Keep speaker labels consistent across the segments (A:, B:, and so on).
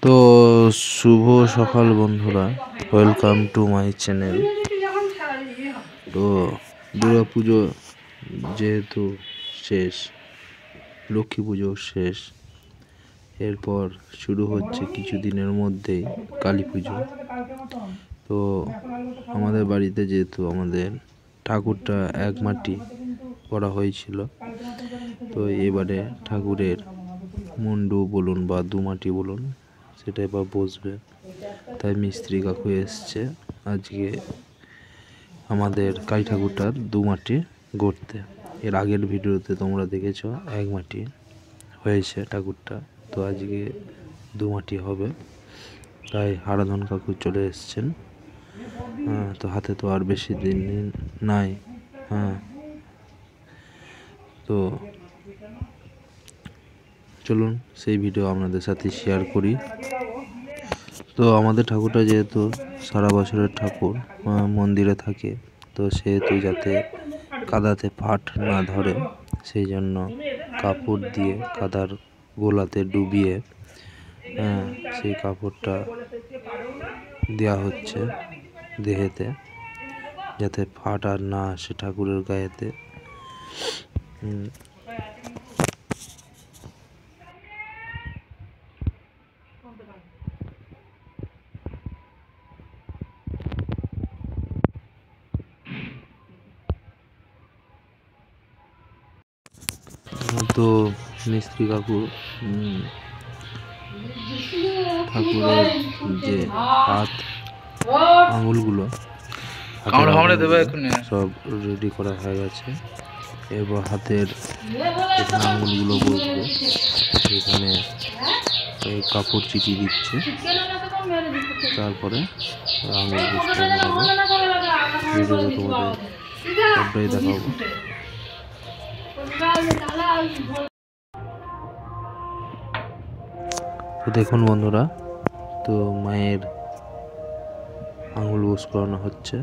A: তো শুভ সকাল বন্ধুরা, ওয়েলকাম টু মাই চ্যানেল। তো দুর্গা পুজো যেহেতু শেষ, লক্ষ্মী পুজো শেষ, এরপর শুরু হচ্ছে কিছুদিনের মধ্যেই কালী পুজো। তো আমাদের বাড়িতে যেহেতু আমাদের ঠাকুরটা এক মাটি করা হয়েছিল, তো এবারে ঠাকুরের মুন্ডু বলুন বা দুমাটি বলুন, সেটা এবার বসবে। তাই মিস্ত্রি কাকু এসছে আজকে আমাদের কালী ঠাকুরটার দুমাটি গড়তে। এর আগের ভিডিওতে তোমরা দেখেছো এক মাটি হয়েছে ঠাকুরটা, তো আজকে দুমাটি হবে। তাই হারাধন কাকু চলে এসছেন। তো হাতে তো আর বেশি দিন নাই। তো চলুন সেই ভিডিও আপনাদের সাথে শেয়ার করি। তো আমাদের ঠাকুরটা যেহেতু সারা বছরের ঠাকুর মন্দিরে থাকে, তো সেহেতু যাতে কাদাতে ফাট না ধরে, সেই জন্য কাপড় দিয়ে কাদার গোলাতে ডুবিয়ে সেই কাপড়টা দেওয়া হচ্ছে দেহেতে, যাতে ফাট আর না আসে ঠাকুরের গায়েতে। তো মিস্ত্রি কাকু ঠাকুরের যে হাত আঙুলগুলো সব রেডি করা হয়ে গেছে। এবার হাতের যেখানে আঙুলগুলো বসবে সেখানে এই কাপড় চিটি দিচ্ছে, তারপরে আঙুল বসতে হবে। ভিডিওতে তোমাদের সবটাই দেখাবো। তো দেখুন বন্ধুরা, তো মায়ের আঙুল বস করানো হচ্ছে।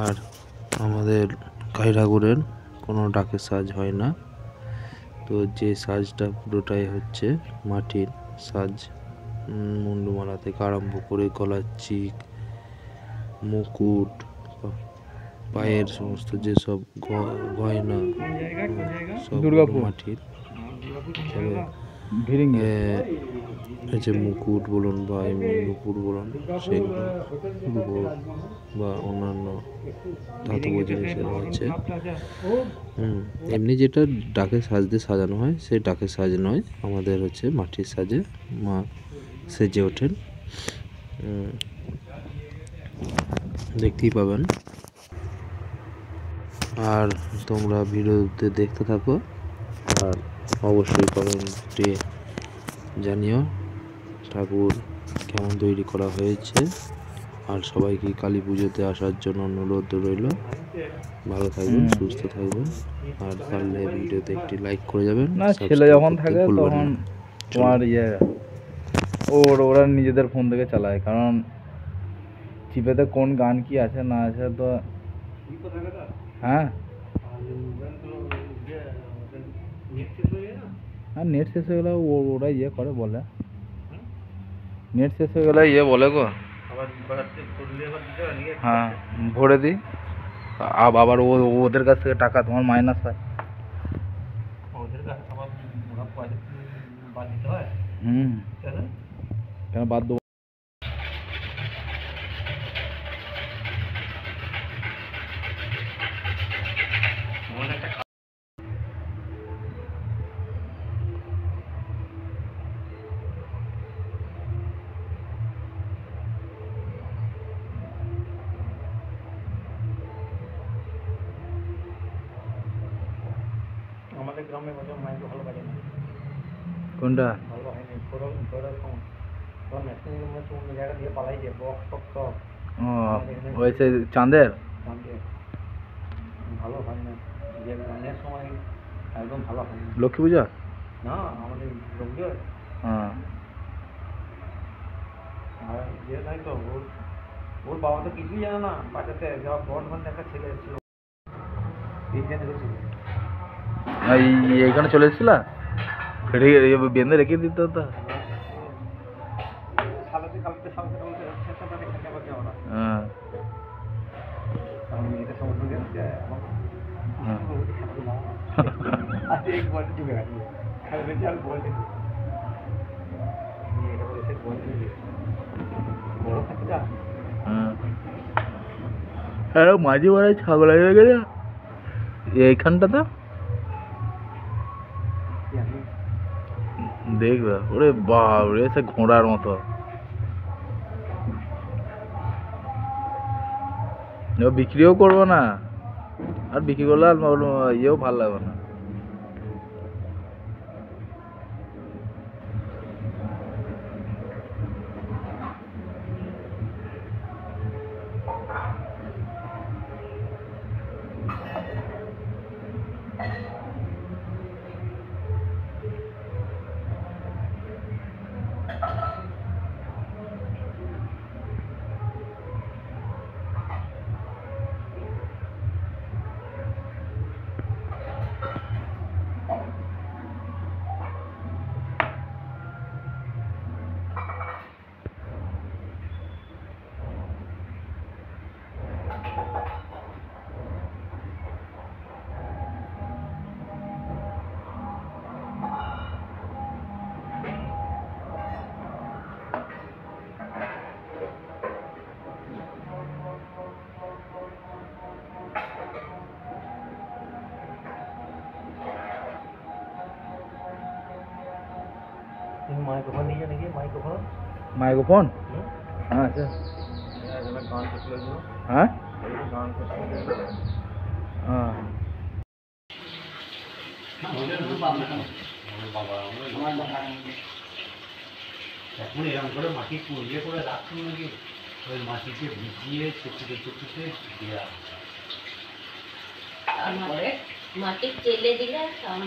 A: আর আমাদের কালী ঠাকুরের কোনো ডাকের সাজ হয় না। তো যে সাজটা পুরোটাই হচ্ছে মাটির সাজ, মুন্ডুমালা থেকে আরম্ভ করে গলার চিক, মুকুট, পায়ের সমস্ত যেসব গয়না সব মাটির। যে মুকুট বলুন বা এমনি নুপুর বলুন, সেগুলো রূপো বা অন্যান্য ধাতব জিনিসের আছে। এমনি যেটা ডাকের সাজ দিয়ে সাজানো হয় সেই ডাকের সাজ নয়, আমাদের হচ্ছে মাটির সাজে মা সেজে ওঠেন। দেখতেই পাবেন। আর তোমরা ভিডিওতে দেখতে থাকো, আর অবশ্যই কমেন্টে জানিও ঠাকুর কেমন তৈরি করা হয়েছে। আর সবাইকে কালী পুজোতে আসার জন্য অনুরোধ রইল। ভালো থাকবেন, সুস্থ থাকবেন, আর পারলে ভিডিওতে একটি লাইক করে যাবেন।
B: না, ছেলে যখন থাকে তখন তোমার ওরা নিজেদের ফোন থেকে চালায়, কারণ চিপেতে কোন গান কি আছে না আছে তো। হ্যাঁ, নেট শেষ হয়ে গেলে ওরা করে বলে, নেট শেষ হয়ে গেলে বলে গো। হ্যাঁ, ভরে দিই, আবার ওদের কাছ থেকে টাকা তোমার মাইনাস হয়। কেন বাদ দেবো?
C: গ্রামে বছর মাইকে ভালো বাজে না,
B: কোনটা?
C: ভালো হয়নি। ঘোরার সময় তখন মেশিনের মধ্যে অন্য জায়গা দিয়ে পালাই যায়, বক্স টক টক
B: ও ওই সে চাঁদের।
C: দামকে ভালো হয় না, যে গানের সময় একদম ভালো হয় না।
B: লক্ষ্মী পূজা?
C: না আমাদের লোকজন
B: হ্যাঁ।
C: আর যে নাই তো ওর বাবা তো কিছুই জানে না বাচ্চাতে, যা বর্ধমান একটা ছেলে ছিল এই জেনে গেছিল,
B: এইখানে চলে এসেছিল, বেঁধে রেখে দিত তো।
C: সালাতে কালকে সেটা তাকে খেতে পারছে আমরা,
B: হ্যাঁ
C: আমি এটা সমুদ্র গেছে আমার
B: হ্যাঁ।
C: আজকে এক বলতে চুকে গেছে খেলবে আর বলতে এটা বলেছে বলতে বড় থাকে যা
B: হ্যাঁ মাঝে মাঝে ছাগল হয়ে গেছে এইখানটাতে। দেখবে ওরে বাপ রে, সে ঘোড়ার মতো। বিক্রিও করবো না, আর বিক্রি করলে আর ইয়েও ভালো লাগবে না।
C: তুমি মাইক্রোফোন নিয়ে নাকি মাইক্রোফোন
B: মাইক্রোফোন? হ্যাঁ আছে।
C: গান করছিল
B: হ্যাঁ
C: গান করছিল
B: হ্যাঁ।
C: এখন এরকম করে মাটি কুড়িয়ে করে রাখুন নাকি, ওই মাটিকে ভিজিয়ে চুপিতে চুপিতে দেওয়া
D: মাটি চেলে দিলে মানে